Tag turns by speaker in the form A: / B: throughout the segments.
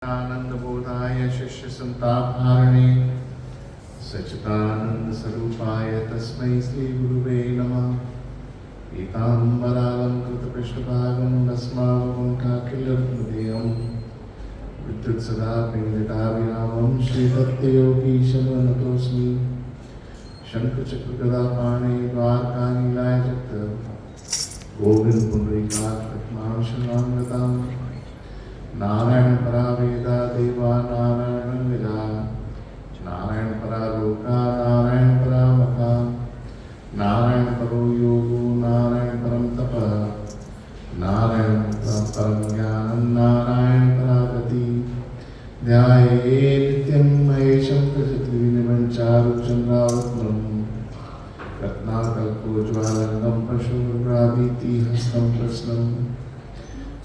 A: आनंद बोधाय शिष्य संतापहारणे सच्चिदानंद स्वरूपाय तस्मै श्री गुरुवे नमः। पीताम्बरालंकृत पृष्ठभागं भस्मावकुण्ठाखिलहृदयं विद्युत् सदा पिङ्गलिताभिरामं श्रीदत्तयोगीशमनतोऽस्मि। शङ्खचक्रगदापाणे द्वारकानीलाय गोविंद पुण्डरीकाक्षमांशनामृताम् नारायण परा वेदा देवा नारायण विदा नारायण परा लोका नारायण परा मका नारायण परो योगो नारायण परम तप नारायण परम ज्ञानं नारायण परा गति ध्याये नित्यं महेशं प्रजतिविनिमं चारुचन्द्रावत्नं रत्नाकल्पोज्ज्वालङ्गं पशुराभीति हस्तं प्रश्नं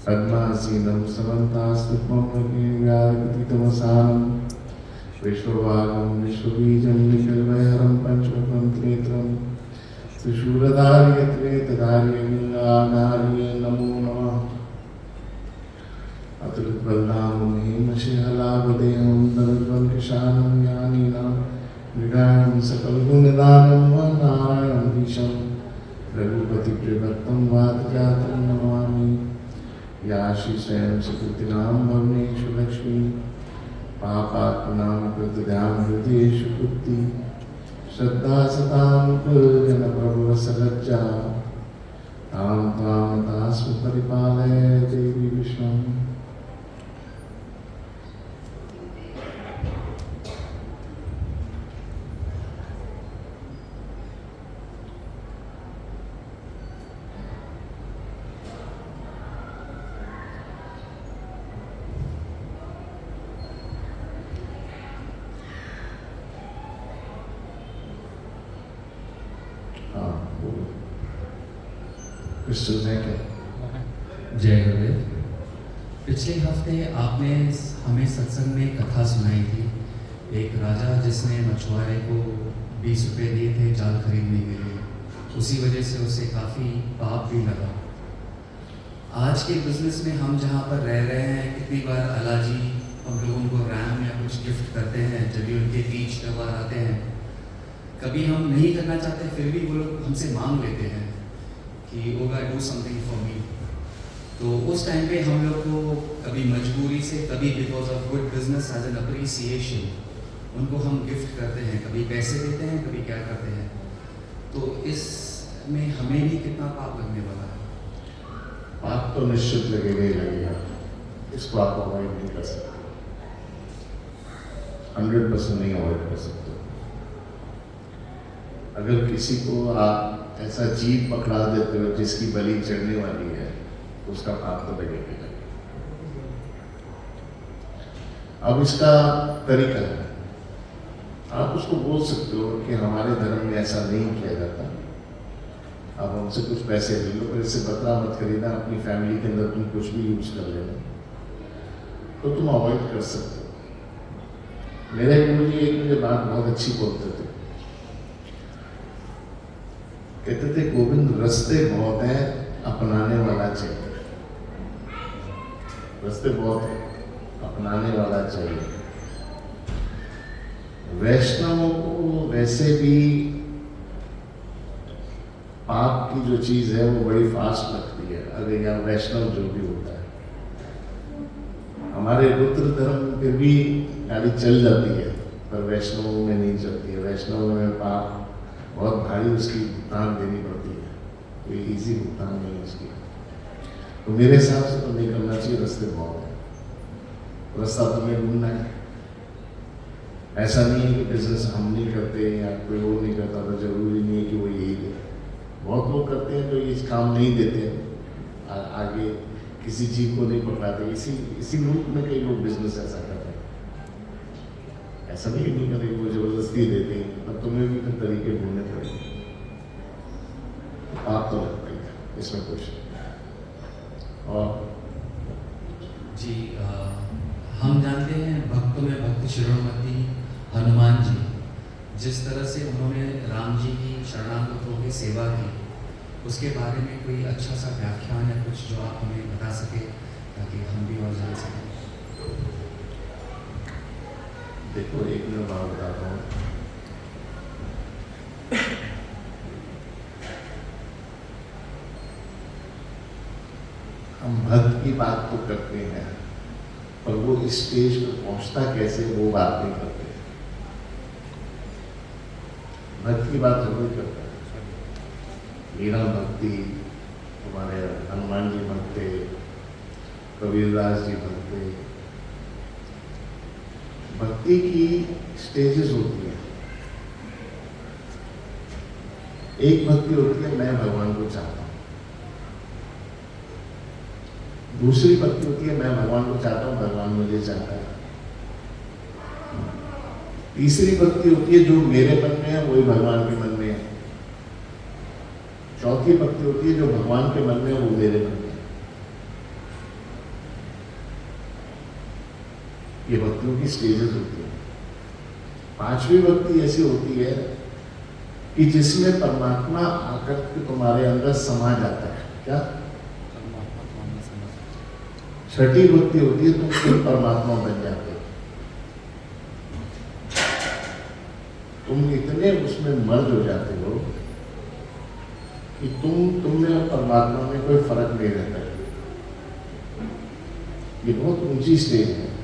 A: पद्मासीनं समन्तास्तुत्मव्याकृतितमसानं विश्वभागं विश्वबीजं निखिलमयहरं पंचमुखं त्रिशूलधार्यत्रेतधार्यलिङ्गाधार्ये नमो नमः। अतुलितबलधामं हेमशिहलाभदेहं दनुज्वलकिशानं ज्ञानिनां मृगाणं सकलगुणनिधानं नारायणं धीशं रघुपतिप्रियभक्तं वातजातं नमामि। याशी स्वयं सुकृतिनां भवनेषु लक्ष्मी पापात्मनां कृतध्यां हृदयेषु कुप्ति श्रद्धा सतां जनप्रभुवसलज्जा तां त्वां दास्मि परिपालय देवी विष्णु।
B: जय गुरुदेव। पिछले हफ्ते आपने हमें सत्संग में कथा सुनाई थी, एक राजा जिसने मछुआरे को 20 रुपये दिए थे जाल खरीदने के लिए, उसी वजह से उसे काफ़ी पाप भी लगा। आज के बिजनेस में हम जहाँ पर रह रहे हैं, कितनी बार अलाजी हम लोगों को रैम या कुछ गिफ्ट करते हैं जब भी उनके तीज त्यौहार आते हैं। कभी हम नहीं करना चाहते फिर भी वो लोग हमसे मांग लेते हैं कि ओगा डू समथिंग फॉर मी। तो उस टाइम पे हम लोग को कभी मजबूरी से, कभी because of good business as an appreciation उनको हम गिफ्ट करते हैं, कभी पैसे देते हैं, कभी क्या करते हैं। तो इसमें हमें भी कितना पाप लगने वाला है?
A: पाप तो निश्चित लगेगा ही लगेगा, इसको आप अवॉइड नहीं कर सकते, 100% नहीं अवॉइड कर सकते। अगर किसी को आप ऐसा जीव पकड़ा देते हो जिसकी बलि चढ़ने वाली है तो उसका पाप तो लगेगा। अब इसका तरीका है, आप उसको बोल सकते हो कि हमारे धर्म में ऐसा नहीं किया जाता, आप हमसे कुछ पैसे ले लो, पर इससे बदला मत खरीदना, अपनी फैमिली के अंदर तुम कुछ भी यूज कर लेना, तो तुम अवॉइड कर सकते हो। मेरे गुरु जी एक मुझे बात बहुत अच्छी बोलते थे, कहते थे गोविंद रास्ते बहुत है, अपनाने वाला चाहिए। रास्ते बहुत है, अपनाने वाला चाहिए। वैष्णवों को वैसे भी पाप की जो चीज है वो बड़ी फास्ट लगती है। अगर यहाँ वैष्णव जो भी होता है, हमारे रुद्र धर्म फिर भी गाड़ी चल जाती है, पर वैष्णवों में नहीं चलती है। वैष्णवों में पाप बहुत भारी उसकी भुगतान देनी पड़ती है, कोई इजी भुगतान नहीं है उसकी। तो मेरे हिसाब से तो नहीं करना चाहिए, रास्ते बहुत है, रास्ता तुम्हें ढूंढना है। ऐसा नहीं है कि बिजनेस हम नहीं करते या कोई और नहीं करता, तो जरूरी नहीं है कि वो यही दे। बहुत लोग करते हैं जो ये काम नहीं देते, आगे किसी चीज को नहीं पकड़ाते। इसी ग्रुप में कई लोग बिजनेस ऐसा करते हैं। ऐसा नहीं करेंगे वो जबरदस्ती देते हैं, तब तुम्हें भी कुछ तरीके ढूंढने पड़ेंगे। आप तो लगता ही इसमें कुछ और
B: जी हम जानते हैं भक्तों में भक्त शिरोमणि हनुमान जी, जिस तरह से उन्होंने राम जी की शरणागतों की सेवा की, उसके बारे में कोई अच्छा सा व्याख्यान या कुछ जो आप हमें बता सके ताकि हम भी और जान सकें।
A: देखो एक मैं बात बताता हूँ। हम भक्त की बात तो करते हैं, पर वो स्टेज पर पहुंचता कैसे वो बात नहीं करते। भक्त की बात जरूर करता है। मीरा भक्ति, हमारे हनुमान जी भक्त थे, कबीरदास जी भक्त थे। भक्ति की स्टेजेस होती हैं। एक भक्ति होती है मैं भगवान को चाहता हूँ, दूसरी भक्ति होती है मैं भगवान को चाहता हूँ, भगवान मुझे चाहता है, तीसरी भक्ति होती है जो मेरे मन में है वही भगवान के मन में है, चौथी भक्ति होती है जो भगवान के मन में है वो मेरे मन में है। ये भक्तियों की स्टेजेस होती है। पांचवी भक्ति ऐसी होती है कि जिसमें परमात्मा आकर के तुम्हारे अंदर समा जाता है। क्या? छठी भक्ति होती है तुम खुद परमात्मा बन जाते हो। तुम इतने उसमें मर्ज हो जाते हो कि तुम में और परमात्मा में कोई फर्क नहीं रहता है। ये बहुत ऊंची स्टेज है।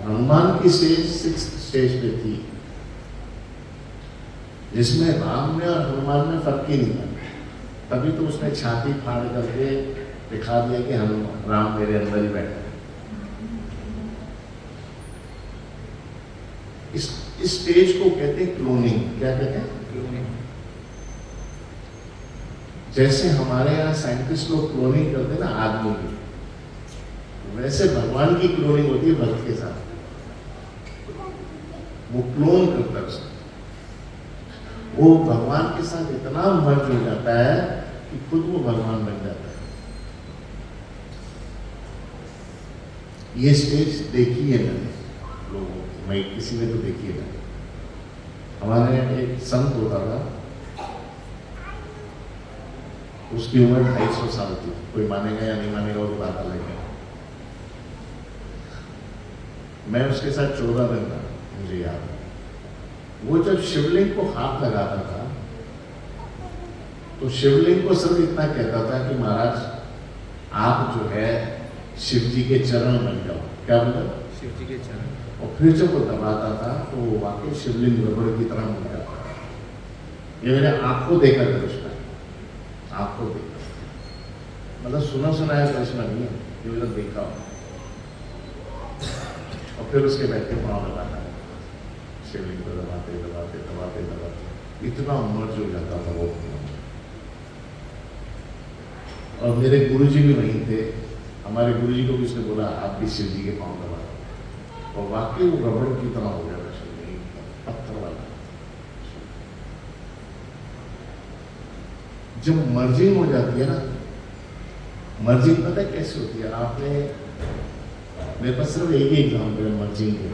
A: हनुमान की स्टेज 6th स्टेज पे थी, जिसमें राम में और हनुमान में फर्क ही नहीं था। तभी तो उसने छाती फाड़ करके दिखा दिया कि हनुमान राम मेरे अंदर ही बैठा है। इस स्टेज को कहते हैं क्लोनिंग। क्या कहते हैं? क्लोनिंग। जैसे हमारे यहाँ साइंटिस्ट लोग क्लोनिंग करते हैं ना आदमी की, वैसे भगवान की क्लोनिंग होती है भक्त के साथ। वो क्लोन करता है उसको, वो भगवान के साथ इतना मर्ज हो जाता है कि खुद वो भगवान बन जाता है। ये स्टेज देखी है मैंने लोगों की, मैं किसी ने तो देखी है। हमारे यहाँ एक संत होता था, उसकी उम्र 250 साल थी। कोई मानेगा या नहीं मानेगा वो बात अलग है। मैं उसके साथ 14 दिन था, मुझे याद है। वो जब शिवलिंग को हाथ लगाता था तो शिवलिंग को सिर्फ इतना कहता था कि महाराज आप जो है शिव जी के चरण बन जाओ। क्या बोला? शिव जी के चरण। और फिर जब वो दबाता था तो वो वाकई शिवलिंग रबड़ की तरह बन जाता था। ये मैंने आपको देखा कृष्णा, आपको देखा, मतलब सुना सुनाया कृष्णा नहीं है, ये मैंने देखा। और फिर उसके बैठे पाँव लगाता है, शिवलिंग को दबाते दबाते दबाते दबाते इतना मर्ज हो जाता था वो। और मेरे गुरुजी भी वहीं थे। हमारे गुरुजी को भी उसने बोला आप भी शिव जी के पाँव दबा, और वाकई वो रबड़ की तरह हो गया था शिवलिंग, पत्थर वाला। जब मर्जिंग हो जाती है ना, मर्जिंग पता है कैसे होती है? आपने, मेरे पास सिर्फ एक ही एग्जाम्पल है मर्जिंग के।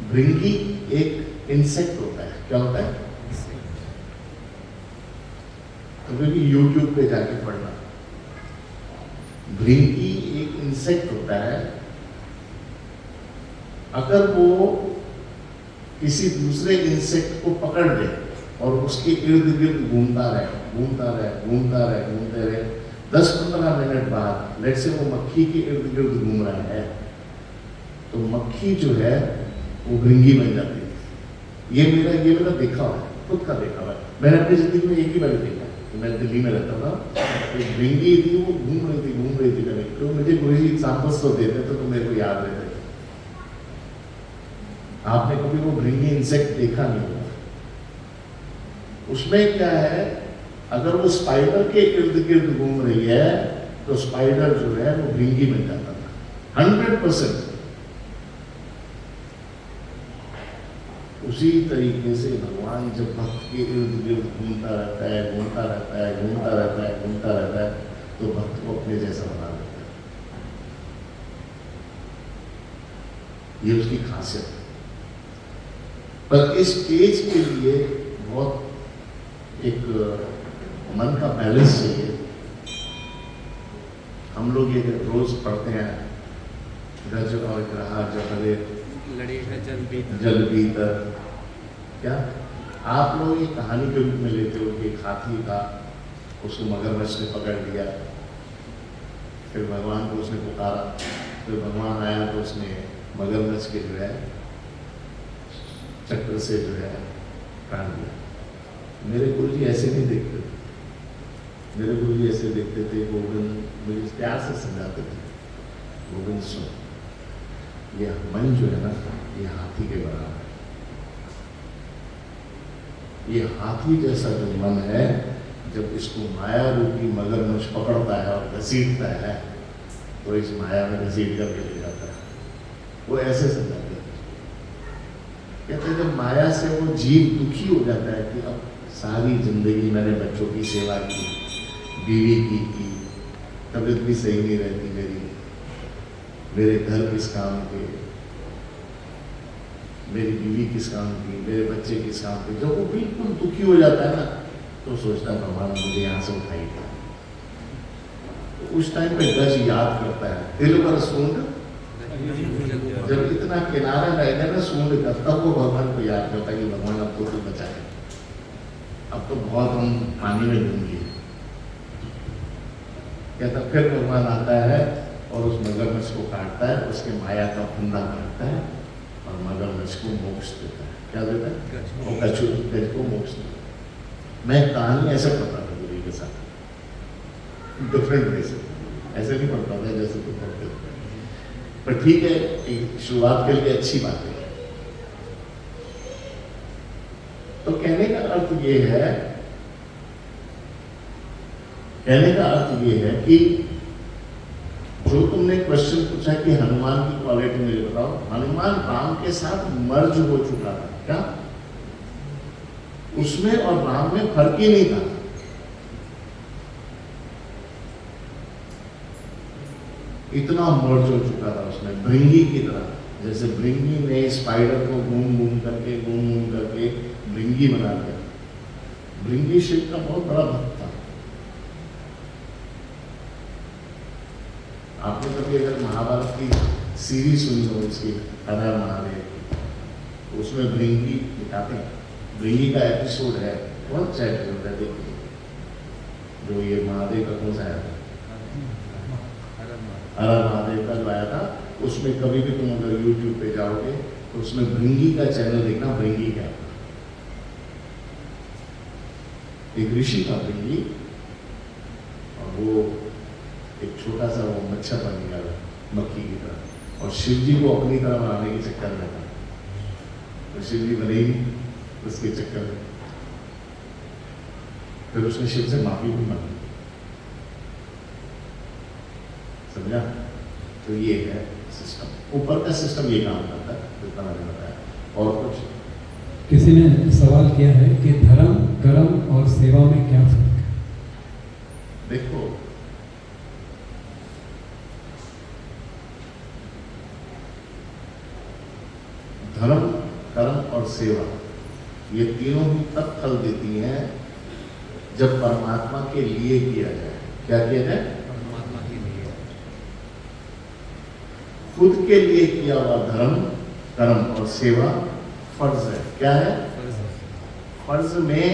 A: भृंगी एक इंसेक्ट होता है। क्या होता है? कभी भी यूट्यूब पे जाके पढ़ना। भृंगी एक इंसेक्ट होता है। अगर वो किसी दूसरे इंसेक्ट को पकड़ ले और उसके इर्द गिर्द घूमता रहे घूमता रहे घूमता रहे घूमते रहे, 10-15 मिनट बाद लेट से वो मक्खी के इर्द गिर्द घूम रहा है, तो मक्खी जो है वो भृंगी बन जाती है। ये मेरा देखा हुआ है, खुद का देखा हुआ है। मैंने अपनी जिंदगी में एक ही बार देखा। मैं दिल्ली में रहता था, एक भृंगी थी, वो घूम रही थी कभी। तो मुझे गुरुजी एग्जाम्पल्स तो देते थे तो मेरे को याद रहते थे। आपने कभी वो भृंगी इंसेक्ट देखा नहीं होगा। उसमें क्या है, अगर वो स्पाइडर के इर्द गिर्द घूम रही है तो स्पाइडर जो है वो भृंगी बन जाता था 100%। उसी तरीके से भगवान जब भक्त के इर्द गिर्द घूमता रहता है घूमता रहता है घूमता रहता है घूमता रहता है, तो भक्त को अपने जैसा बना देता है। ये उसकी खासियत है। पर इस स्टेज के लिए बहुत एक मन का बैलेंस चाहिए। हम लोग ये रोज पढ़ते हैं गज और ग्रहा जहरे
C: लड़ेगा जल भी
A: जल भीतर। क्या आप लोग ये कहानी के रूप में लेते हो कि एक हाथी का उसको मगरमच्छ ने पकड़ लिया, फिर भगवान को उसने पुकारा, फिर भगवान आया तो उसने मगरमच्छ के जो है चक्र से जो है काट दिया। मेरे गुरु जी ऐसे नहीं देखते थे, मेरे गुरु जी ऐसे देखते थे, गोविंद मुझे प्यार से समझाते थे, गोविंद सुन, ये मन जो है ना ये हाथी के बराबर है। ये हाथी जैसा जो मन है, जब इसको माया रूपी मगरमच्छ पकड़ता है और घसीटता है तो इस माया में घसीट करके ले जाता है। वो ऐसे समझाते हैं, कहते हैं जब माया से वो जीव दुखी हो जाता है कि अब सारी जिंदगी मैंने बच्चों की सेवा की, बीवी की, तबीयत भी सही नहीं रहती मेरी, मेरे घर किस काम के, मेरी बीवी किस काम की, मेरे बच्चे किस काम के, जब वो बिल्कुल दुखी हो जाता है ना तो सोचता है भगवान मुझे यहाँ से उठाई था। तो उस टाइम पे गज याद करता है, दिल पर सूंड जब इतना किनारा रहने में सूंड का, तब वो भगवान को याद करता है कि भगवान अब तो तू बचाए, अब तो बहुत हम पानी में डूबेंगे। कहता फिर भगवान आता है और उस मगरमच्छ को काटता है, उसके माया का फंदा काटता है और मगरमच्छ को मोक्ष देता है। क्या देता है? वो कछुआ गज को मोक्ष देता है। मैं कहानी ऐसे पढ़ता था गुरु के साथ, डिफरेंट वे से, ऐसे नहीं पढ़ता था जैसे तुम पढ़ते थे, पर ठीक है, एक शुरुआत के लिए अच्छी बात है। तो कहने का अर्थ ये है, कहने का अर्थ ये है कि जो तुमने क्वेश्चन पूछा कि हनुमान की क्वालिटी मुझे बताओ, हनुमान राम के साथ मर्ज हो चुका था। क्या उसमें और राम में फर्क ही नहीं था। इतना मर्ज हो चुका था उसमें, भृंगी की तरह। जैसे भृंगी ने स्पाइडर को घूम घूम करके भृंगी बना दिया। भृंगी शिव का बहुत बड़ा भक्त था। आपने कभी अगर महाभारत की सीरीज सुनी हो इसकी, हर हर महादेव, तो उसमें भृंगी दिखाते हैं। भृंगी का एपिसोड है, बहुत अच्छा एपिसोड है, देखिए। जो ये महादेव का कौन सा आया था, हर हर महादेव का जो आया था, उसमें कभी भी तुम अगर यूट्यूब पे जाओगे तो उसमें भृंगी का चैनल देखना, भृंगी क्या था। एक ऋषि था भृंगी, और वो एक छोटा सा वो मच्छर बन गया मक्खी की तरह, और शिव जी को अपनी तरह बनाने के चक्कर में था। तो शिव जी बने ही उसके चक्कर में, फिर उसने शिव से माफी भी मांगी। समझा? तो ये है सिस्टम, ऊपर का सिस्टम ये काम करता है, जितना मैंने बताया। और कुछ
D: किसी ने सवाल किया है कि धर्म, कर्म और सेवा में क्या फर्क है?
A: देखो, धर्म, कर्म और सेवा, ये तीनों ही तब फल देती हैं जब परमात्मा के लिए किया जाए। क्या किया जाए?
C: परमात्मा के लिए।
A: खुद के लिए किया हुआ धर्म, कर्म और सेवा फर्ज है। क्या है? फर्ज में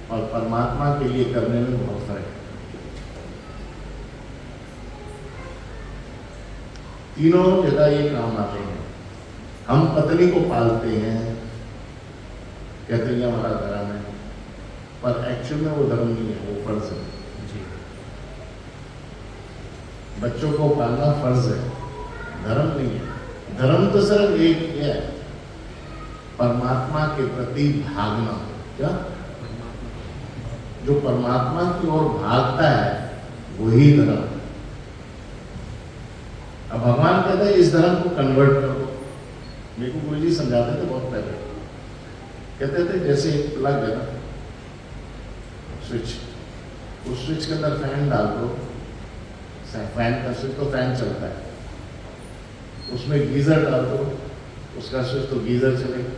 A: और परमात्मा के लिए करने में बहुत फर्क है। तीनों जगह ये काम आते हैं। हम पत्नी को पालते हैं, कहते हैं हमारा धर्म है, पर एक्चुअल में वो धर्म नहीं है, वो फर्ज है।
C: जी।
A: बच्चों को पालना फर्ज है, धर्म नहीं है। धर्म तो सिर्फ एक ही है, परमात्मा के प्रति भागना। क्या? जो परमात्मा की ओर भागता है वही धर्म। अब भगवान कहते हैं इस धर्म को कन्वर्ट कर दो। मेरे को गुरु जी समझाते थे बहुत पहले, कहते थे जैसे एक प्लग है ना, स्विच, उस स्विच के अंदर फैन डाल दो, फैन का स्विच तो फैन चलता है, उसमें गीजर डाल दो, उसका स्विच तो गीजर चलेगा,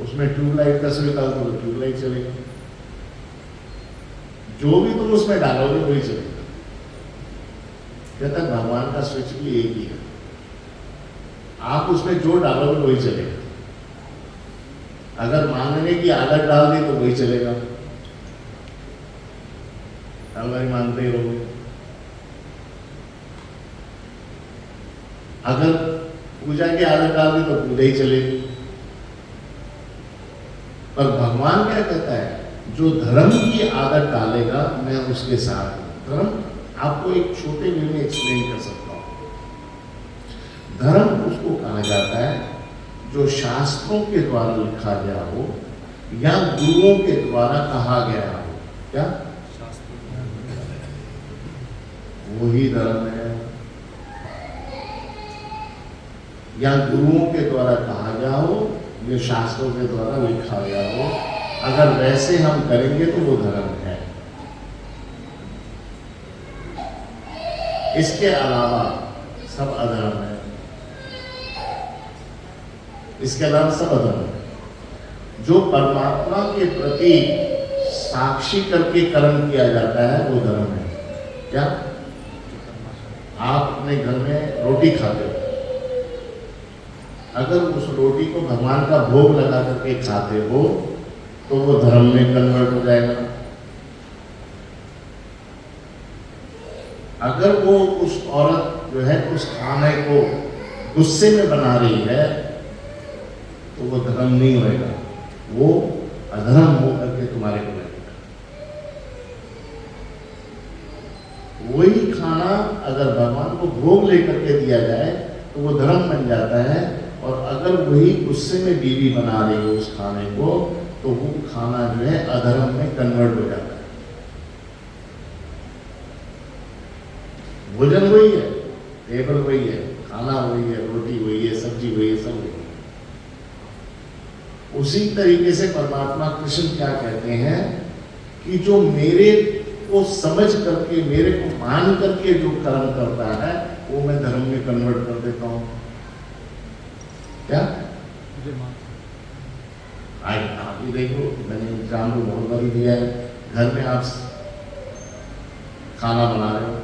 A: उसमें ट्यूबलाइट का स्विच डाल दो तो ट्यूबलाइट चलेगा, जो भी तुम उसमें डालोगे वही चलेगा। कहता है भगवान का स्विच भी एक ही है, आप उसमें जो डालोगे वही चलेगा। अगर मांगने की आदत डाल दी तो वही चलेगा, हर बार मांगते ही रहोगे। अगर पूजा की आदत डाल दी तो पूजा ही चलेगी। पर भगवान क्या कहता है, जो धर्म की आदत डालेगा मैं उसके साथ हूं। धर्म आपको एक छोटे वे में एक्सप्लेन कर सकता हूं। धर्म उसको कहा जाता है जो शास्त्रों के द्वारा लिखा गया हो या गुरुओं के द्वारा कहा गया हो। क्या वही धर्म है, या गुरुओं के द्वारा कहा गया हो या शास्त्रों के द्वारा लिखा गया हो। अगर वैसे हम करेंगे तो वो धर्म है। इसके अलावा सब अधर्म है। इसके अलावा सब अधर्म है। जो परमात्मा के प्रति साक्षी करके कर्म किया जाता है वो धर्म है। क्या आप अपने घर में रोटी खाते हो, अगर उस रोटी को भगवान का भोग लगा करके खाते हो तो वो धर्म में कन्वर्ट हो जाएगा। अगर वो उस औरत जो है उस खाने को गुस्से में बना रही है तो वो धर्म नहीं होएगा, वो अधर्म होकर के तुम्हारे को लगेगा। वही खाना अगर भगवान को भोग लेकर के दिया जाए तो वो धर्म बन जाता है, और अगर वही गुस्से में बीवी बना रही हो उस खाने को तो वो खाना जो है अधर्म में कन्वर्ट हो जाता है। भोजन वही है, टेबल वही है, खाना वही है, रोटी वही है, सब्जी वही है, सब वही है। उसी तरीके से परमात्मा कृष्ण क्या कहते हैं कि जो मेरे को समझ करके, मेरे को मान करके जो कर्म करता है वो मैं धर्म में कन्वर्ट कर देता हूं। क्या आप भी देखो, मैंने एग्जाम को बहुत बारी दिया है। घर में आप खाना बना रहे हो,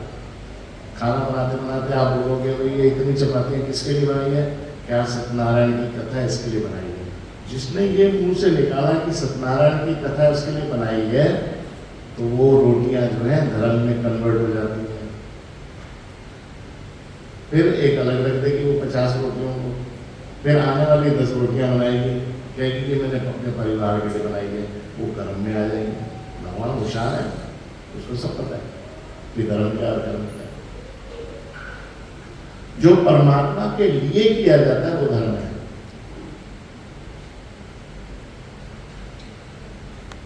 A: खाना बनाते बनाते आप बोलोगे भाई ये इतनी चपातियाँ किसके लिए बनाई है? क्या सत्यनारायण की कथा इसके लिए बनाई है? जिसने ये मुंह से निकाला कि सत्यनारायण की कथा उसके लिए बनाई है तो वो रोटियां जो है धर्म में कन्वर्ट हो जाती हैं। फिर एक अलग रख देगी वो 50 रोटियों को, फिर आने वाली 10 रोटियां बनाएगी, कहेगी कि मैंने अपने परिवार के लिए बनाई है, वो कर्म में आ जाएंगे। भगवान होशियार है, उसको सब पता है कि धर्म क्या और कर्म क्या। जो परमात्मा के लिए किया जाता है वो धर्म है,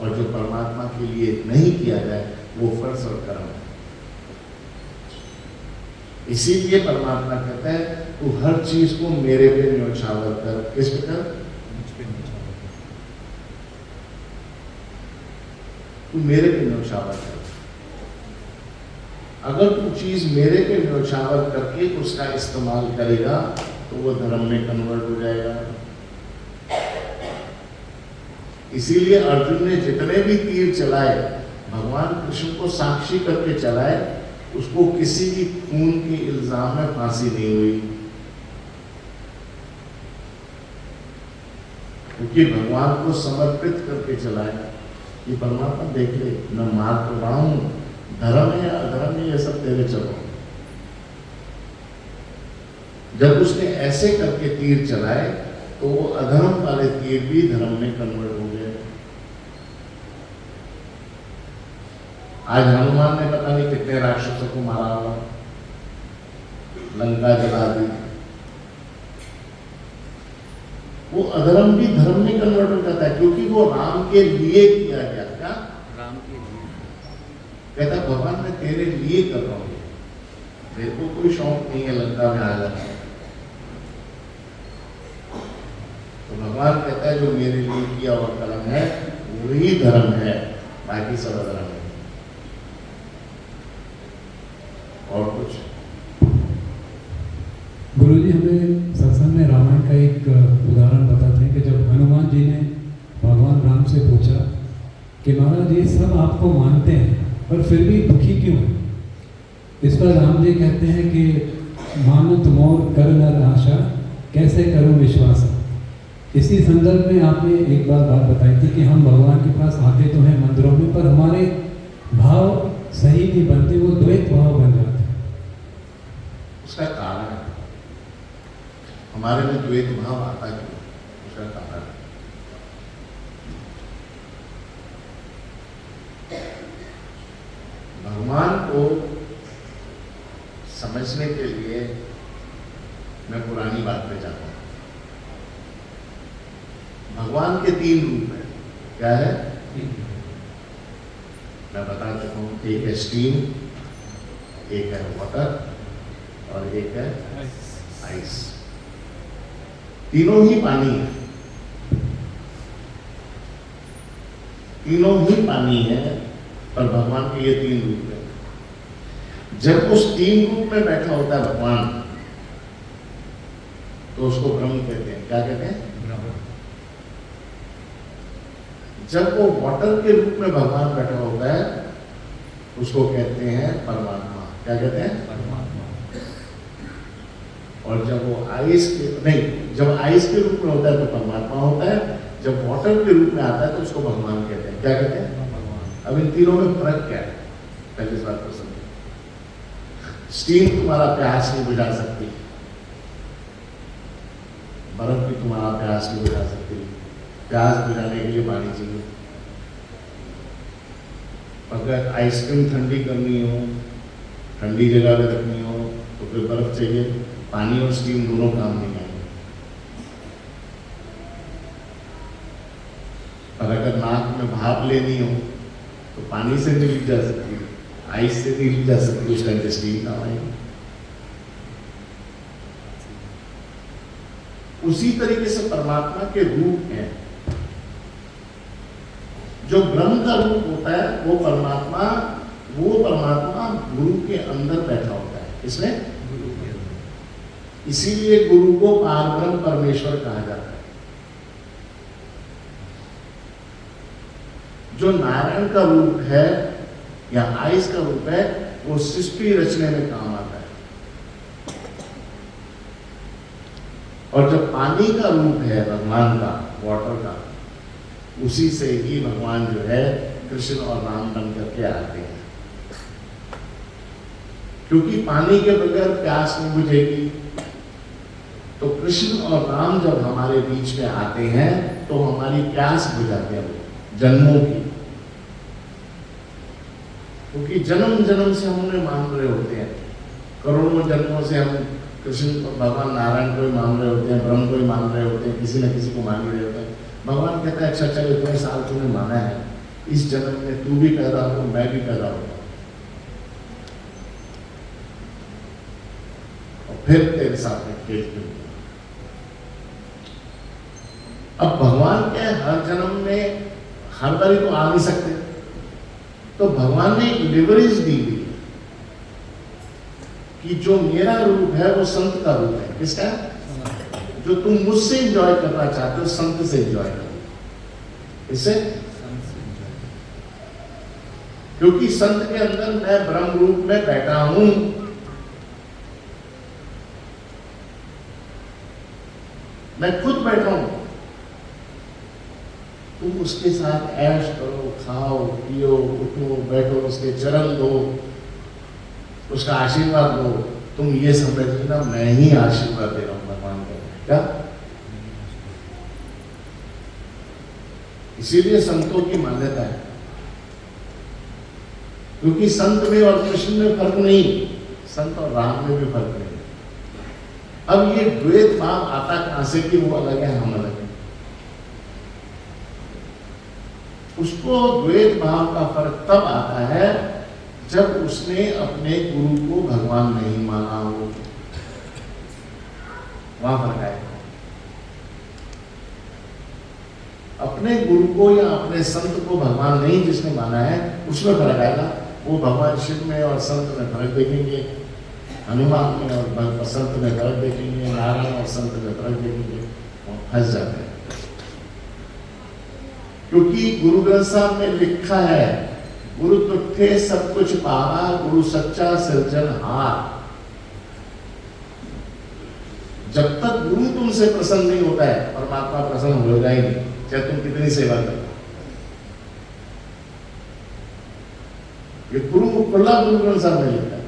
A: और जो परमात्मा के लिए नहीं किया जाए वो फर्ज और कर्म है। इसीलिए परमात्मा कहता है तू हर चीज को मेरे पे न्योछावर कर। किस पे कर? तू मेरे पे न्योछावर कर। अगर तू चीज मेरे पे न्योछावर करके उसका इस्तेमाल करेगा तो वो धर्म में कन्वर्ट हो जाएगा। इसीलिए अर्जुन ने जितने भी तीर चलाए भगवान कृष्ण को साक्षी करके चलाए, उसको किसी भी खून के इल्जाम में फांसी नहीं हुई, क्योंकि भगवान को समर्पित करके चलाया कि परमात्मा देख ले, मैं मार तो रहा हूं, धर्म है या अधर्म है ये सब तेरे चलो। जब उसने ऐसे करके तीर चलाए तो वो अधर्म वाले तीर भी धर्म में कन्वर्ट हो गए। आज हनुमान ने पता नहीं कितने राक्षसों को मारा हुआ, लंका जला दी। वो अधर्म भी धर्म में कन्वर्ट हो जाता है क्योंकि वो राम के लिए किया गया। क्या?
C: राम के लिए।
A: कहता भगवान मैं तेरे लिए कर रहा हूं, मेरे को कोई शौक नहीं है लंका में आ जाना। तो भगवान कहता है जो मेरे लिए किया हुआ कर्म है वही धर्म है, बाकी सब अधर्म है। और कुछ?
D: गुरुजी हमें सत्संग में रामायण का एक उदाहरण बताते हैं कि जब हनुमान जी ने भगवान राम से पूछा कि महाराज ये सब आपको मानते हैं पर फिर भी दुखी क्यों है? इस पर राम जी कहते हैं कि मानत मोर कर नर आशा कैसे करूं विश्वास। इसी संदर्भ में आपने एक बार बात बताई थी कि हम भगवान के पास आते तो हैं मंदिरों में, पर हमारे भाव सही नहीं बनते, वो द्वैत भाव बन जाते हैं।
A: उसका कारण है हमारे में द्वैत भाव आता क्यों, उसका कारण है भगवान को समझने के लिए मैं पुरानी बात पे जाता हूं। भगवान के 3 रूप हैं। क्या है? मैं बता चुका हूं, एक है स्टीम, एक है वाटर और एक है आइस। तीनों ही पानी है, तीनों ही पानी है, पर भगवान के ये 3 रूप है। जब वो स्टीम रूप में बैठा होता है भगवान, तो उसको ब्रह्म कहते हैं। क्या कहते हैं? जब वो वाटर के रूप में भगवान बैठा होता है, उसको कहते हैं परमात्मा। क्या कहते हैं?
C: परमात्मा।
A: और जब वो आइस के नहीं, जब आइस के रूप में होता है तो परमात्मा होता है, जब वाटर के रूप में आता है तो उसको भगवान कहते हैं। क्या कहते हैं?
C: भगवान।
A: अब इन तीनों में फर्क क्या है? पहले इस बात को समझो। स्टीम तुम्हारा प्यास नहीं बुझा सकती, बर्फ भी तुम्हारा प्यास नहीं बुझा सकती। प्यास बुझाने के लिए पानी चाहिए। अगर आइसक्रीम ठंडी करनी हो, ठंडी जगह पे रखनी हो, तो फिर बर्फ चाहिए। पानी और स्टीम दोनों काम नहीं आएंगे। और अगर नाक में भाप लेनी हो तो पानी से नहीं ली जा सकती, आइस से नहीं ली जा सकती, उस टाइम पे स्टीम काम आएगी। उसी तरीके से परमात्मा के रूप हैं। जो ब्रह्म का रूप होता है वो परमात्मा गुरु के अंदर बैठा होता है। इसमें
C: गुरु के अंदर।
A: इसीलिए गुरु को पारब्रह्म परमेश्वर कहा जाता है। जो नारायण का रूप है या आइस का रूप है, वो सृष्टि रचने में काम आता है। और जब पानी का रूप है भगवान का, वाटर का, उसी से ही भगवान जो है कृष्ण और राम बन करके आते हैं। क्योंकि पानी के बगैर प्यास नहीं बुझेगी, तो कृष्ण और राम जब हमारे बीच में आते हैं तो हमारी प्यास बुझाते हैं जन्मों की। क्योंकि जन्म जन्म से हम उन्हें मान रहे होते हैं, करोड़ों जन्मों से हम कृष्ण भगवान नारायण को ही मान रहे होते हैं, ब्रह्म को ही मान रहे होते हैं, किसी न किसी को मान ही रहे होते हैं। भगवान कहता है अच्छा चलो इतने साल तूने माना है, इस जन्म में तू भी पैदा हो, मैं भी पैदा होगा, और फिर तेरे साथ में खेल खेलूंगा। अब भगवान के हर जन्म में हर बारी तो आ नहीं सकते, तो भगवान ने एक लिवरेज दी हुई कि जो मेरा रूप है वो संत का रूप है। किसका? जो तुम मुझसे एंजॉय करना चाहते हो, संत से एंजॉय करो। इससे क्योंकि संत के अंदर मैं ब्रह्म रूप में बैठा हूं, मैं खुद बैठा हूं। तुम उसके साथ ऐश करो, खाओ पियो, उठो बैठो, उसके चरण दो, उसका आशीर्वाद दो। तुम ये समझ लेना मैं ही आशीर्वाद दे रहा हूं भगवान को। क्या? इसीलिए संतों की मान्यता है, क्योंकि संत में और कृष्ण में फर्क नहीं, संत और राम में भी फर्क नहीं। अब ये द्वैत भाव आता कहां से कि वो अलग है हम अलग है। उसको द्वैत भाव का फर्क तब आता है जब उसने अपने गुरु को भगवान नहीं माना हो, वहां फर्क आएगा। अपने गुरु को या अपने संत को भगवान नहीं जिसने माना है, उसमें फर्क आएगा। वो भगवान शिव में और संत में फर्क देखेंगे, हनुमान में और संत में फर्क देखेंगे, नारायण और संत में फर्क देखेंगे, और फंस जाते हैं। क्योंकि गुरु ग्रंथ साहब में लिखा है, गुरु तुठे सब कुछ पावा, गुरु सच्चा सृजनहार। जब तक गुरु तुमसे प्रसन्न नहीं होता है, परमात्मा प्रसन्न होगा ही नहीं, चाहे तुम कितनी सेवा करो। ये गुरु खुला गुरु ग्रंथ साहब में लिखा है।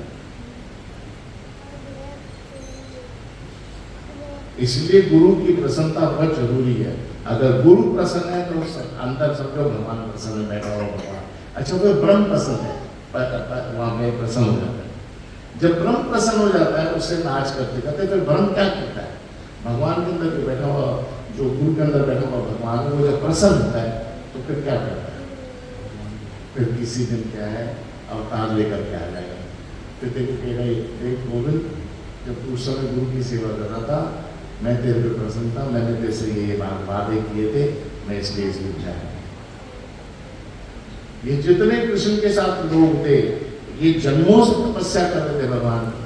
A: इसलिए गुरु की प्रसन्नता बहुत जरूरी है। अगर गुरु प्रसन्न है तो अंदर समझो भगवान प्रसन्न है, बैठा हुआ भगवान। अच्छा, वो ब्रह्म प्रसन्न है, वहां में प्रसन्न हो जाता है। जब ब्रह्म प्रसन्न हो जाता है उससे नाच करते करते, फिर ब्रह्म क्या करता है? भगवान के अंदर जो बैठा हुआ, जो गुरु के अंदर बैठा हुआ भगवान, वो जब प्रसन्न होता है तो फिर क्या करता है? फिर किसी दिन क्या है, अवतार लेकर के आ जाएगा। फिर देखो कहेगा, देख गोविंद, जब तू उस समय गुरु की सेवा कर रहा था, मैं तेरे पे प्रसन्न था, मैंने तेरे से ये वादे किए थे, मैं इसलिए पूछा है। ये जितने कृष्ण के साथ लोग थे, ये जन्मों से तपस्या कर रहे थे भगवान की,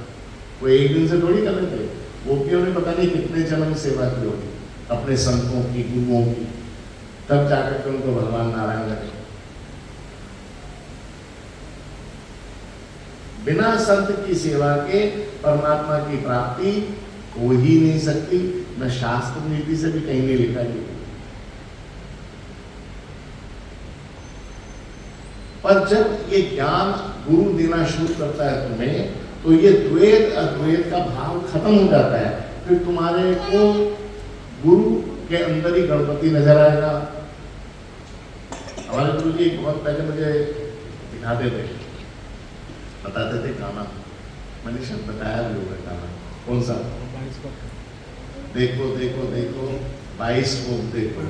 A: वो एक दिन से थोड़ी कर रहे थे। गोपियों ने पता नहीं कितने जन्म सेवा की होगी अपने संतों की, गुरुओं की, तब जाकर के उनको भगवान नारायण लगे। बिना संत की सेवा के परमात्मा की प्राप्ति हो ही नहीं सकती। न शास्त्र नीति से भी कहीं नहीं लिखा गया। पर जब ये ज्ञान गुरु देना शुरू करता है तुम्हें, तो ये द्वैत अद्वैत का भाव खत्म हो जाता है। फिर तुम्हारे को गुरु के अंदर ही गणपति नजर आएगा। हमारे गुरु जी बहुत पहले मुझे दिखाते थे, बताते थे गाना, मैंने शायद बताया भी होगा गाना, कौन सा? देखो देखो देखो, 22 को देखो,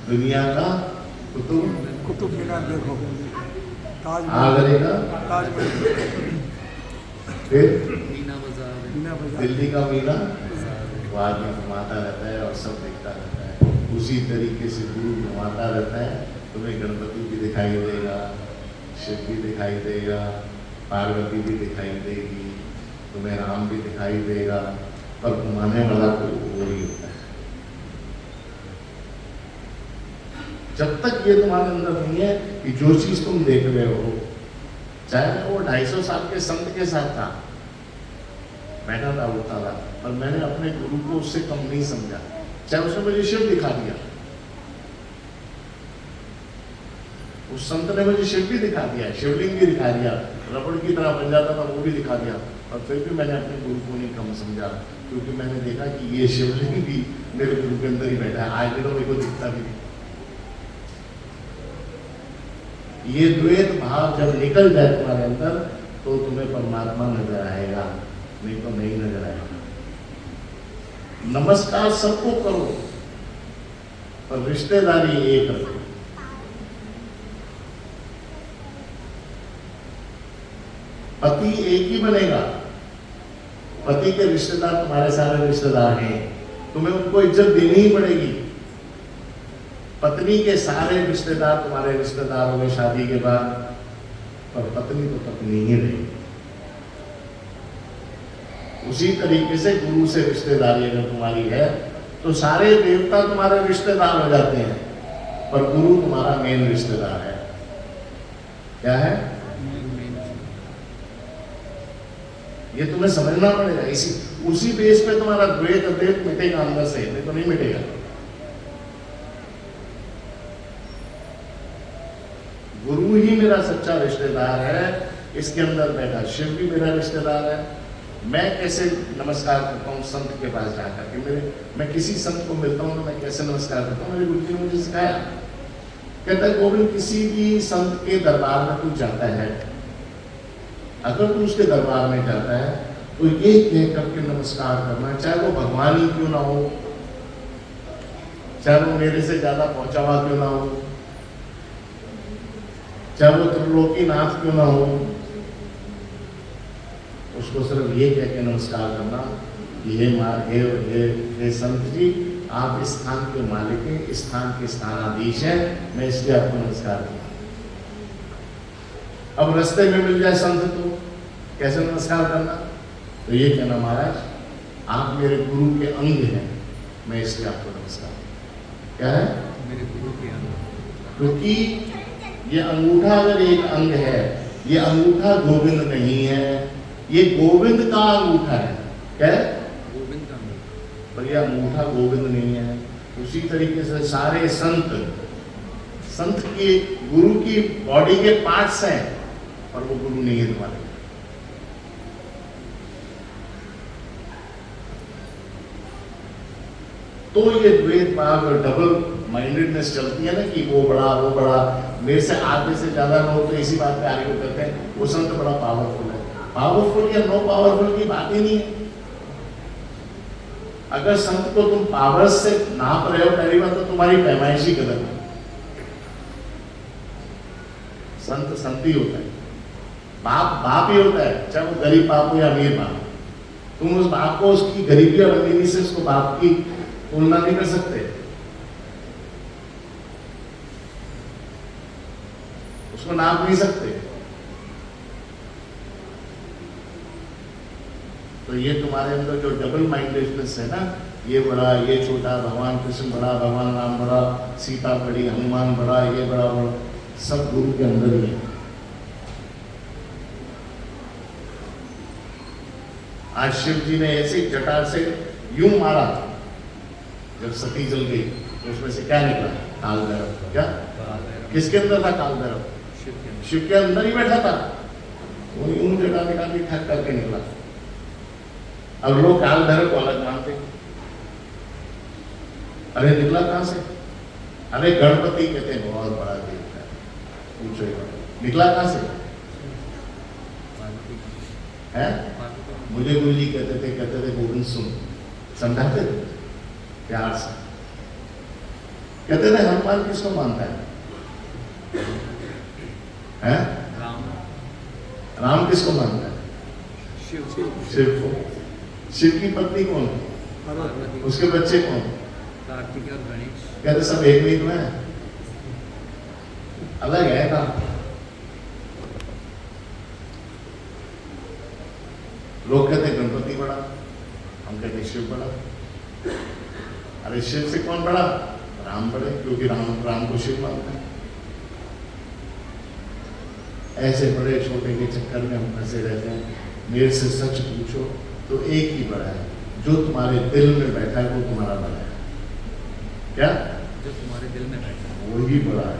A: दुनिया का
C: कुतुब मीनार देखो,
A: आगरे का फिर
B: मीना बाजार,
A: दिल्ली का मीना, बाद में घुमाता रहता है और सब देखता रहता है। उसी तरीके से गुरु घुमाता रहता है, तुम्हें गणपति भी दिखाई देगा, शिव भी दिखाई देगा, पार्वती भी दिखाई देगी, तुम्हें राम भी दिखाई देगा, पर घुमाने वाला कोई वो ही होता है। जब तक ये तुम्हारे अंदर नहीं है कि जो चीज तुम देख रहे हो, चाहे वो 250 साल के संत के साथ था, बैठा था, उठता था, पर मैंने अपने गुरु को उससे कम नहीं समझा। चाहे उसने मुझे शिव दिखा दिया, उस संत ने मुझे शिव भी दिखा दिया, शिवलिंग भी दिखा दिया, रबड़ की तरह बन जाता था वो भी दिखा दिया, और फिर भी मैंने अपने गुरु को नहीं कम समझा, क्योंकि मैंने देखा कि ये शिवलिंग भी मेरे गुरु के अंदर ही बैठा है। आज भी तो मेरे को दिखता भी नहीं। ये द्वैत भाव जब निकल जाए तुम्हारे अंदर, तो तुम्हें परमात्मा नजर आएगा, नहीं तो नहीं नजर आएगा। नमस्कार सबको करो, पर रिश्तेदारी एक रखो। पति एक ही बनेगा, पति के रिश्तेदार तुम्हारे सारे रिश्तेदार हैं, तुम्हें उनको इज्जत देनी ही पड़ेगी। पत्नी के सारे रिश्तेदार तुम्हारे रिश्तेदार होंगे शादी के बाद, पर पत्नी तो पत्नी ही रहेगी। उसी तरीके से गुरु से रिश्तेदारी अगर तुम्हारी है, तो सारे देवता तुम्हारे रिश्तेदार हो जाते हैं, पर गुरु तुम्हारा मेन रिश्तेदार है। क्या है? ये तुम्हें समझना पड़ेगा। उसी बेस पे तुम्हारा द्वैत अद्वैत मिटेगा अंदर से, नहीं तो नहीं मिटेगा। गुरु ही मेरा सच्चा रिश्तेदार है, इसके अंदर बैठा शिव भी मेरा रिश्तेदार है। मैं कैसे नमस्कार करता हूँ संत के पास जाकर के, मैं किसी संत को मिलता हूँ तो मैं कैसे नमस्कार करता हूँ, मेरे गुरु जी ने मुझे सिखाया। कहता है गोविंद, किसी भी संत के दरबार में तू जाता है, अगर तू उसके दरबार में जाता है तो ये कह करके नमस्कार करना, चाहे वो भगवान ही क्यों ना हो, चाहे वो मेरे से ज्यादा पहुंचा हुआ क्यों ना हो, चाहे वो त्रिलोकीनाथ क्यों ना हो, उसको सिर्फ ये कह के नमस्कार करना कि हे संत जी, आप इस स्थान के मालिक हैं, इस स्थान के स्थानाधीश हैं, मैं इसलिए आपको नमस्कार करता। अब रास्ते में मिल जाए संत तो कैसे नमस्कार करना? तो ये कहना, महाराज आप मेरे गुरु के अंग हैं, मैं इसलिए आपको नमस्कार। क्या है?
B: मेरे गुरु के अंग।
A: क्योंकि ये अंगूठा अगर एक अंग है, ये अंगूठा गोविंद नहीं है, ये गोविंद का अंगूठा है। क्या है?
B: गोविंद का अंग।
A: पर यह अंगूठा गोविंद नहीं है। उसी तरीके से सारे संत की गुरु की बॉडी के पार्ट्स हैं, पर वो गुरु नहीं है तुम्हारे। तो ये द्वैत भाव और डबल माइंडेडनेस चलती है ना कि वो बड़ा, मेरे से आधे से ज्यादा लोग तो इसी बात पे आर्ग्यू करते हैं वो संत बड़ा पावरफुल है। पावरफुल या नो पावरफुल की बात ही नहीं है। अगर संत को तुम पावर से नाप रहे हो, पहली बात तो तुम्हारी पैमाइशी गलत है। संत संत ही होता है, बाप ही होता है, चाहे वो गरीब बाप हो या अमीर बाप। तुम उस बाप को उसकी गरीबी और अमीरी से उसको बाप की तुलना नहीं कर सकते, उसको नाप नहीं सकते। तो ये तुम्हारे अंदर जो डबल माइंडेडनेस है ना, ये बड़ा ये छोटा, भगवान कृष्ण बड़ा, भगवान राम बड़ा, सीता बड़ी, हनुमान बड़ा, ये बड़ा, सब गुरु के अंदर ही है। आज शिव जी ने ऐसे जटा से यूं मारा, जब सती जल गई तो उसमें से क्या निकला? काल भैरव। क्या किसके अंदर था काल भैरव? शिव के अंदर ही बैठा था। वो यूं जटा निकाल के ठक करके निकला। अब लोग काल भैरव को अलग मानते। अरे निकला कहां से? अरे गणपति कहते हैं बहुत बड़ा देवता है, पूछो निकला कहां से है? मुझे गुरु जी कहते थे गोविंद सुन, समझाते थे प्यार से। कहते थे हनुमान किसको मानता है? राम किसको मानता है? शिव को। शिव की पत्नी कौन है? उसके बच्चे कौन?
B: कार्तिक और गणेश।
A: कहते सब एक नहीं तो है, अलग है ना। लोग कहते गणपति बड़ा, हम कहते शिव बड़ा। अरे शिव से कौन बड़ा? राम बड़े, क्योंकि राम को शिव मानते हैं। ऐसे बड़े छोटे के चक्कर में हम फंसे रहते हैं। मेरे से सच पूछो तो एक ही बड़ा है, जो तुम्हारे दिल में बैठा है वो तुम्हारा बड़ा है। क्या?
B: जो तुम्हारे दिल में बैठा है
A: वो ही बड़ा है।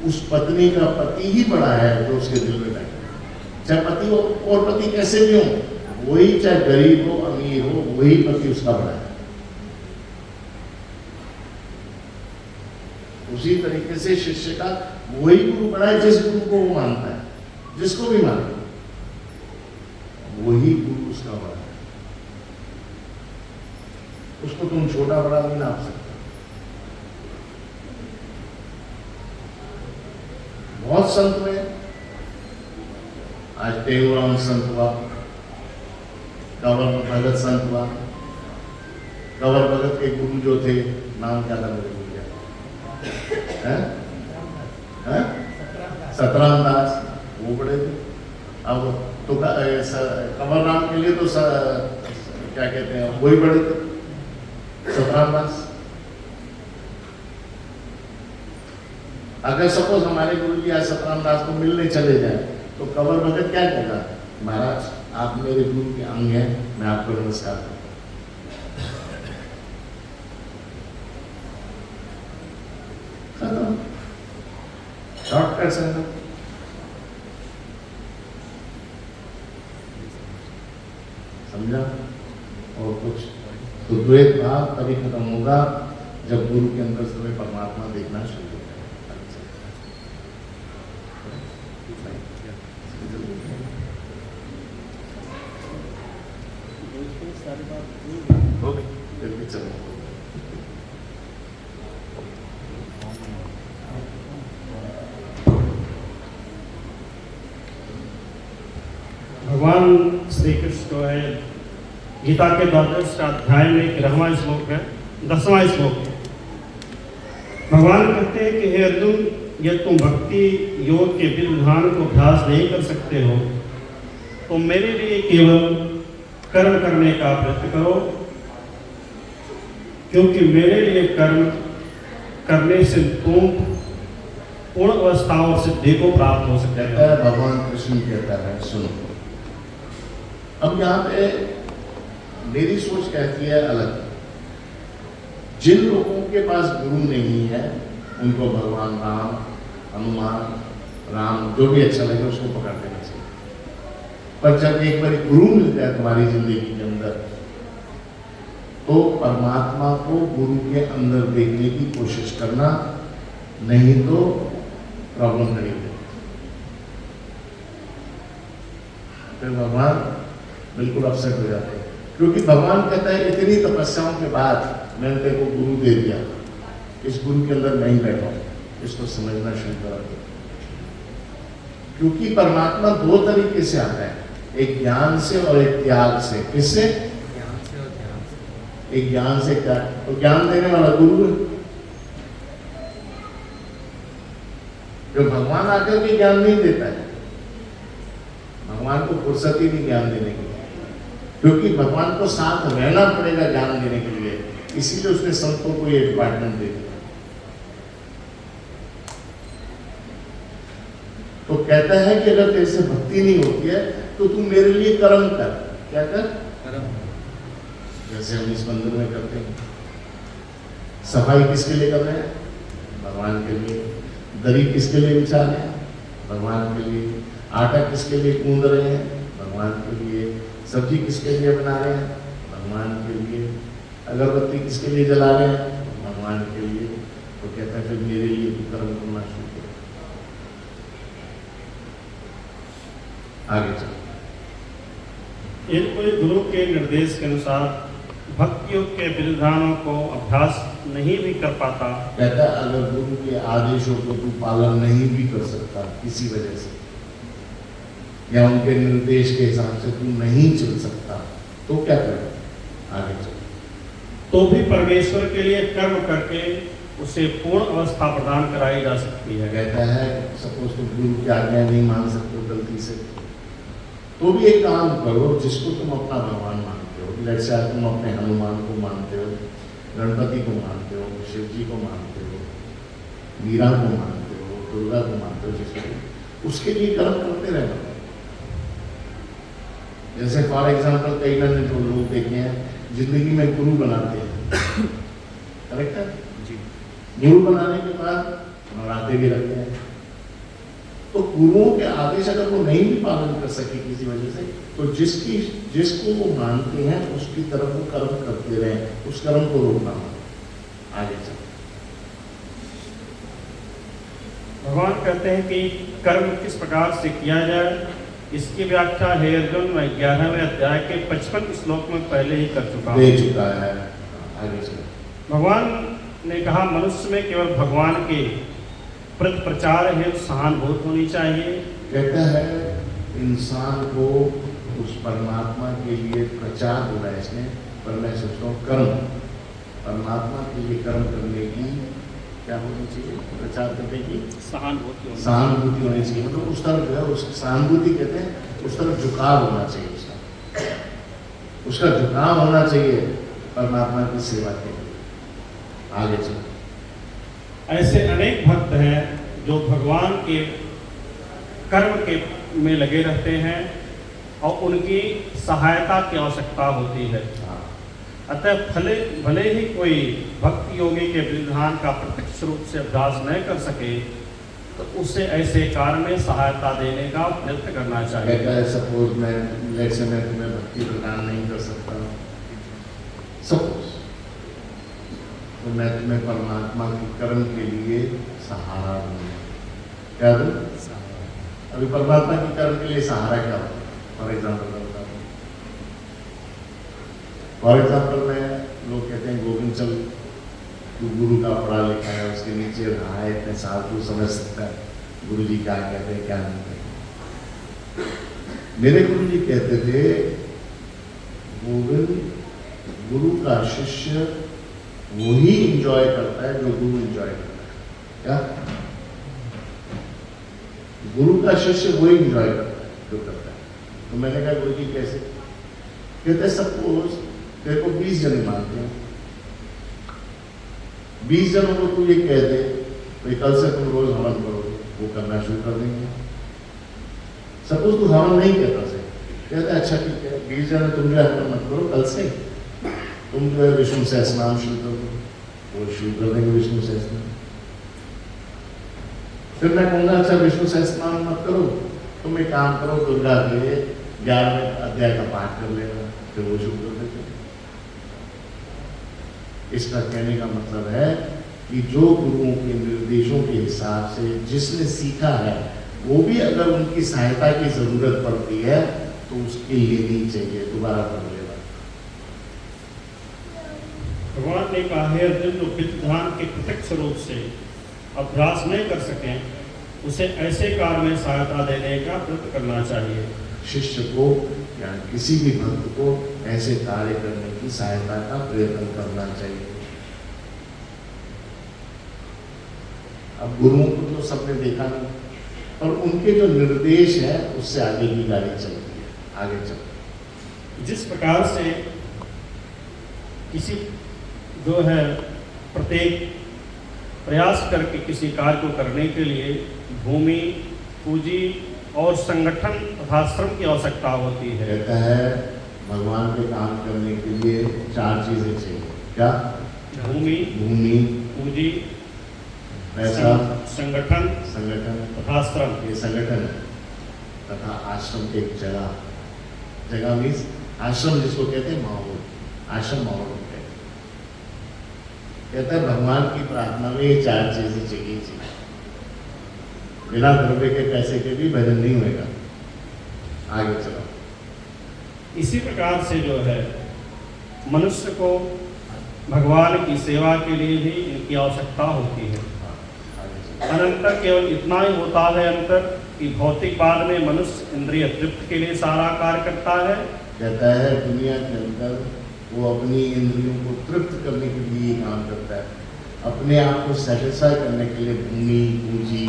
A: उस पत्नी का पति ही बड़ा है जो उसके दिल में बैठा है। चाहे पति हो और पति कैसे भी हो, वही, चाहे गरीब हो अमीर हो, वही पति उसका बड़ा है। उसी तरीके से शिष्य का वही गुरु बड़ा है जिस गुरु को वो मानता है, जिसको भी माने वही गुरु उसका बड़ा है। उसको तुम छोटा बड़ा नहीं नाप सकते। बहुत संत में आज टेगोराम संत हुआ, कंवर भगत संत हुआ। कंवर भगत के गुरु जो थे, नाम क्या था मेरे भूल गया, सतराम दास, वो बड़े थे। अब तो कंवर राम के लिए तो क्या कहते हैं, वही बड़े थे, सतराम दास। अगर सपोज हमारे गुरु जी आज सतराम दास को मिलने चले जाए तो कंवर भगत क्या कहेगा? महाराज आप मेरे गुरु के अंग हैं, मैं आपको नमस्कार करता हूं। शॉर्टकट से समझा? और कुछ तो द्वैत भाव तभी खत्म होगा जब गुरु के अंदर तुम्हें परमात्मा देखना शुरू हो जाए। ओके, फिर भी चलो।
E: भगवान श्री कृष्ण जो है गीता के 12वें अध्याय में 11वां श्लोक है, 10वां श्लोक है। भगवान कहते हैं कि हे अर्जुन, यदि तुम भक्ति योग के विधान को अभ्यास नहीं कर सकते हो तो मेरे लिए केवल कर्म करने का प्रयत्न करो, क्योंकि मेरे लिए कर्म करने से तुम पूर्ण अवस्था और सिद्धि को प्राप्त हो सकते हैं।
A: भगवान कृष्ण कहता है, सुनो, अब यहाँ पे मेरी सोच कहती है अलग। जिन लोगों के पास गुरु नहीं है उनको भगवान राम, हनुमान, राम जो भी अच्छा लगे उसको पकड़ लेना चाहिए। पर जब एक बार गुरु मिल जाए तुम्हारी जिंदगी के अंदर, तो परमात्मा को गुरु के अंदर देखने की कोशिश करना, नहीं तो प्रॉब्लम खड़ी हो। फिर भगवान बिल्कुल अपसेट हो जाते हैं, क्योंकि भगवान कहता है इतनी तपस्याओं के बाद मैंने तेरे को गुरु दे दिया, इस गुरु के अंदर नहीं बैठा हूं, इसको समझना शुरू कर दो। क्योंकि परमात्मा दो तरीके से आता है, एक ज्ञान से और एक त्याग से। किससे?
B: ज्ञान से और ध्यान से।
A: एक ज्ञान से क्या? तो ज्ञान देने वाला गुरु है। जो भगवान आकर के ज्ञान नहीं देता है, भगवान को फुर्सत ही नहीं ज्ञान देने के लिए, क्योंकि भगवान को साथ रहना पड़ेगा ज्ञान देने के लिए, इसीलिए उसने संतों को ये डिपार्टमेंट दे दिया। तो कहता है कि अगर तेरे से भक्ति नहीं होती है तो तू मेरे लिए कर्म कर। क्या कर?
B: कर्म।
A: जैसे हम इस मंदिर में करते हैं, सफाई किसके लिए कर रहे हैं? भगवान के लिए। दरी किसके लिए बिछा रहे हैं? भगवान के लिए। आटा किसके लिए गूंद रहे हैं? भगवान के लिए। सब्जी किसके लिए बना रहे हैं? भगवान के लिए। अगरबत्ती किसके लिए जला रहे हैं? भगवान के लिए। तो कहता है फिर मेरे लिए तू कर्म करना शुरू कर। आगे चलो।
E: यदि कोई गुरु के निर्देश के अनुसार भक्ति योग के विधानों को अभ्यास नहीं भी कर पाता,
A: कहता है अगर गुरु के आदेशों को तू पालन नहीं भी कर सकता किसी वजह से, या उनके निर्देश के हिसाब से तू नहीं चल सकता, तो क्या करें? आगे चलो।
E: तो भी परमेश्वर के लिए कर्म करके उसे पूर्ण अवस्था प्रदान कराई जा सकती है।
A: कहता है सपोज तुम गुरु की आज्ञा नहीं मान सकते हो गलती से, तो भी एक काम करो जिसको तुम अपना भगवान मानते हो। जैसे तुम अपने हनुमान को मानते हो, गणपति को मानते हो, शिव जी को मानते हो, मीरा को मानते हो, दुर्गा को मानते हो, जिसको उसके लिए कर्म करते रहना। जैसे फॉर एग्जाम्पल कई मैंने जो लोग देखे हैं जिंदगी में गुरु बनाते हैं, करेक्ट है
B: जी।
A: गुरु बनाने के बाद नवरात्रे भी रखते हैं, तो गुरुओं के आदेश अगर वो नहीं भी पालन कर सके किसी वजह से, तो जिसको वो मानते हैं उसकी तरफ वो कर्म करते रहे, उस कर्म को रोकना हो। आगे चलो।
E: भगवान कहते हैं कि कर्म किस प्रकार से किया जाए, इसकी व्याख्या हे अर्जुन मैं 11वें अध्याय के 55 श्लोक में पहले ही कर चुका हूँ।
A: दे चुका है। आगे चलो।
E: भगवान ने कहा मनुष्य में केवल भगवान के प्रति प्रचार हेतु सहानुभूति होनी चाहिए।
A: कहता है इंसान को उस परमात्मा के लिए प्रचार बोला है इसने, पर मैं सोचता हूँ कर्म, परमात्मा के लिए कर्म करने की क्या होनी चाहिए? प्रचार करने की सहानुभूति होनी चाहिए। मतलब उस तरफ जो है उसकी सहानुभूति कहते हैं, उस तरफ झुकाव होना चाहिए, उसका झुकाव होना चाहिए परमात्मा की सेवा के लिए। आगे चलो।
E: ऐसे अनेक भक्त हैं जो भगवान के कर्म के में लगे रहते हैं और उनकी सहायता की आवश्यकता होती है। अतः भले ही कोई भक्ति योगी के विधान का प्रत्यक्ष रूप से अभ्यास न कर सके, तो उसे ऐसे कार्य में सहायता देने का प्रयत्न करना चाहिए।
A: कहता है सपोज मैं तुम्हें भक्ति प्रदान नहीं कर सकता, सपोज तो मैं तुम्हें परमात्मा के कर्म के लिए सहारा दूंगा। क्या दूं? अभी परमात्मा के कर्म के लिए सहारा क्या होता है? फॉर एग्जाम्पल में लोग कहते हैं गोविंद चल तू गुरु का पढ़ा लिखा है, उसके नीचे रहा है इतने साल, तू समझ सकता है गुरु जी क्या कहते हैं क्या नहीं कहते। मेरे गुरु जी कहते थे गोविंद गुरु का शिष्य वही इंजॉय करता है जो गुरु इंजॉय करता है। क्या? गुरु का शिष्य वही इंजॉय करता है जो करता है। तो मैंने कहा गुरु जी कैसे? कहते सपोज तेरे को 20 जने मानते हैं, 20 जनों को तू ये कह दे भाई कल से तुम रोज हवन करोगे, वो करना शुरू कर देंगे। सपोज तू हवन नहीं कहता से, कहता अच्छा ठीक है बीच जाना तुम जो है मत करो, कल से तुम जो है विष्णु सहस्रनाम शुरू कर दो, वो शुरू कर देंगे विष्णु सहस्रनाम। फिर मैं कहूँगा अच्छा विष्णु सहस्रनाम मत करो, तुम एक काम करो, दुर्गा के 11वें अध्याय का पाठ कर लेना, फिर वो शुरू कर देते। इसका कहने का मतलब है कि जो गुरुओं के निर्देशों के हिसाब से जिसने सीखा है, वो भी अगर उनकी सहायता की जरूरत पड़ती है तो उसकी लेनी चाहिए, दोबारा कर लेना।
E: भगवान ने कहा है अर्जुन, जो वित्त ध्यान के प्रत्यक्ष रूप से अभ्यास नहीं कर सके, उसे ऐसे कार्य में सहायता देने का प्रयत्न करना चाहिए।
A: शिष्य को या किसी भी भक्त को ऐसे कार्य करने की सहायता का प्रयत्न करना चाहिए। अब गुरुओं को तो सबने देखा नहीं, और उनके जो निर्देश है उससे आगे की गाड़ी चलती है, आगे चलती।
E: जिस प्रकार से किसी जो है प्रत्येक प्रयास करके किसी कार्य को करने के लिए भूमि, पूंजी और संगठन तथा श्रम की आवश्यकता होती है।
A: कहता है भगवान के काम करने के लिए 4 चीजें चाहिए। क्या?
E: भूमि, पूंजी,
A: पैसा,
E: संगठन तथा श्रम।
A: ये संगठन है, तथा आश्रम के एक जगह मीन्स आश्रम जिसको कहते हैं माहौल, आश्रम माहौल कहते हैं। कहता है भगवान की प्रार्थना में ये 4 चीजें चाहिए। बिना द्रव्य के पैसे के भी भजन नहीं होगा। आगे चलो।
E: इसी प्रकार से जो है मनुष्य को भगवान की सेवा के लिए भी इनकी आवश्यकता होती है। अनंतर केवल इतना ही होता है अंतर कि भौतिकवाद में मनुष्य इंद्रिय तृप्ति के लिए सारा कार्य करता है।
A: कहता है दुनिया के अंदर वो अपनी इंद्रियों को तृप्त करने के लिए काम करता है, अपने आप को सेटिस्फाई करने के लिए भूमि, पूंजी,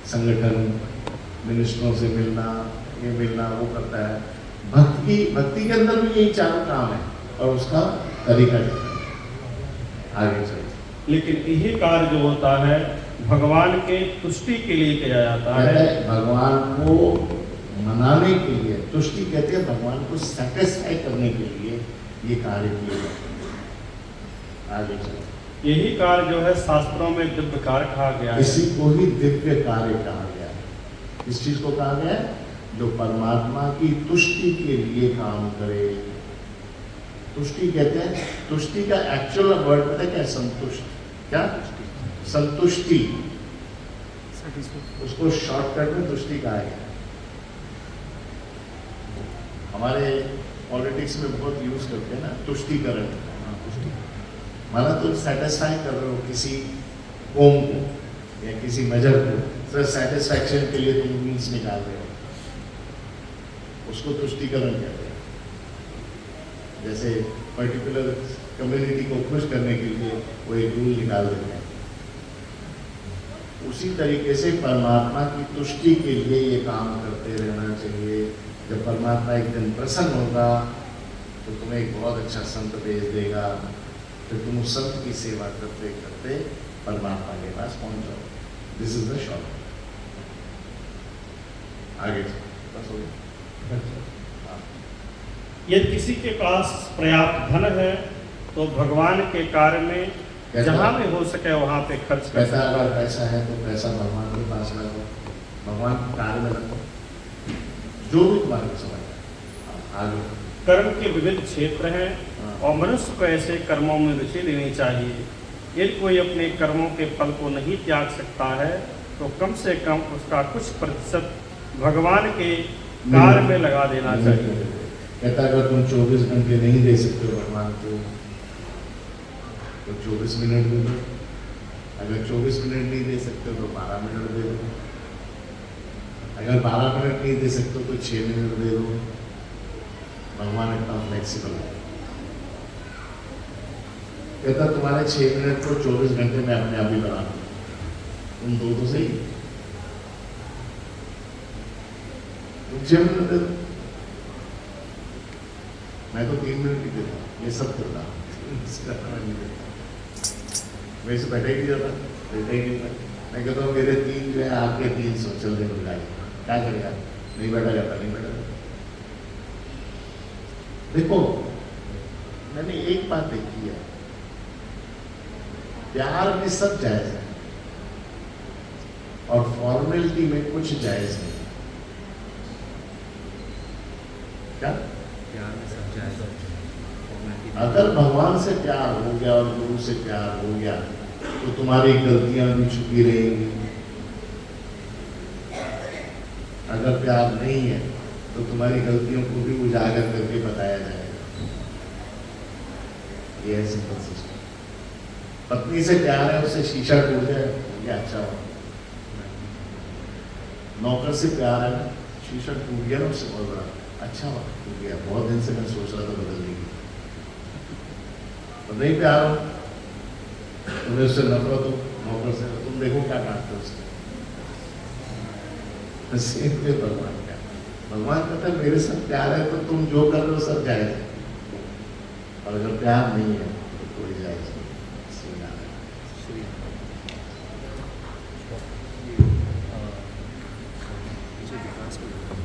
A: संगठन, मिनिस्टरों से मिलना, ये मिलना, वो करता है। भक्ति के अंदर भी यही 4 काम है और उसका तरीका आगे चलते।
E: लेकिन यही कार्य जो होता है भगवान के तुष्टि के लिए किया जाता है।
A: भगवान को मनाने के लिए, तुष्टि कहते हैं भगवान को सेटिस्फाई करने के लिए ये कार्य किए जाते हैं। आगे चलो।
E: यही कार्य जो है शास्त्रों में दिव्य कार्य कहा गया है।
A: इसी को ही दिव्य कार्य कहा गया है। इस चीज को कहा गया है जो परमात्मा की तुष्टि के लिए काम करे। तुष्टि कहते हैं, तुष्टि का एक्चुअल वर्ड पता है क्या? संतुष्ट। क्या? संतुष्टि, उसको शॉर्टकट में तुष्टि कहा गया। हमारे पॉलिटिक्स में बहुत यूज करते हैं ना तुष्टिकरण। माना तुम सेटिस्फाई कर रहे हो किसी कौम को या किसी मजहब को, सिर्फ सेटिस्फैक्शन के लिए तुम मीन्स निकाल रहे हो, उसको तुष्टिकरण कहते हैं। जैसे पर्टिकुलर कम्युनिटी को खुश करने के लिए वो एक रूल निकाल देते हैं। उसी तरीके से परमात्मा की तुष्टि के लिए ये काम करते रहना चाहिए। जब परमात्मा एक दिन प्रसन्न होगा तो तुम्हें एक बहुत अच्छा संत भेज देगा, फिर तुम उस संत की सेवा करते करते परमात्मा के पास पहुंच जाओ। This is the short. आगे बस हो गया।
E: यदि किसी के पास पर्याप्त धन है तो भगवान के कार्य में जहाँ भी हो सके वहाँ पे खर्च कर
A: पैसा, अगर पैसा है तो पैसा भगवान के पास लगो, भगवान के कार्य में लगो, जो भी तुम्हारे समझ है। आगे
E: कर्म के विविध क्षेत्र हैं और मनुष्य को ऐसे कर्मों में रुचि लेनी चाहिए। यदि कोई अपने कर्मों के फल को नहीं त्याग सकता है तो कम से कम उसका कुछ प्रतिशत भगवान के कार्य में लगा देना चाहिए।
A: कहता अगर तुम 24 घंटे नहीं दे सकते हो भगवान को तो 24 मिनट दे दो। अगर 24 मिनट नहीं दे सकते तो 12 मिनट दे दो। अगर 12 मिनट नहीं दे सकते तो 6 मिनट दे दो। भगवान इतना फ्लेक्सिबल है। कहता तुम्हारे 6 मिनट को 24 घंटे में अपने आप ही बना दो, तुम दो तो सही, तुम 6 मिनट दे दो। मैं तो 3 मिनट ही देता हूँ, ये सब करता हूँ, मेरे से बैठे ही जाता, बैठे ही नहीं। मैं कहता हूँ मेरे 3 जो है आपके 300 चल रहे मिलाई, क्या करेगा? नहीं बैठा जाता, नहीं बैठा जाता। देखो, मैंने एक बात देखी है, प्यार में सब जायज है और फॉर्मेलिटी में कुछ जायज नहीं। क्या?
B: प्यार में सब जायज है।
A: अगर भगवान से प्यार हो गया और गुरु से प्यार हो गया तो तुम्हारी गलतियां भी छुपी रहेंगी। अगर प्यार नहीं है तो तुम्हारी गलतियों को भी उजागर करके बताया जाएगा। ये है सिंपल सिस्टम। पत्नी से प्यार है, उससे शीशा टूट जाए, ये अच्छा हो। नौकर से प्यार है, शीशा टूट गया ना, उससे बहुत बड़ा अच्छा हुआ, टूट गया, बहुत दिन से मैं सोच रहा था बदलने की। तो नहीं प्यार हो, तुम्हें उससे नफरत हो, नौकर से, तुम देखो क्या काटते हो उससे। भगवान का, भगवान कहता है मेरे साथ प्यार है तो तुम जो कर रहे हो सब जाएगा, और अगर प्यार नहीं है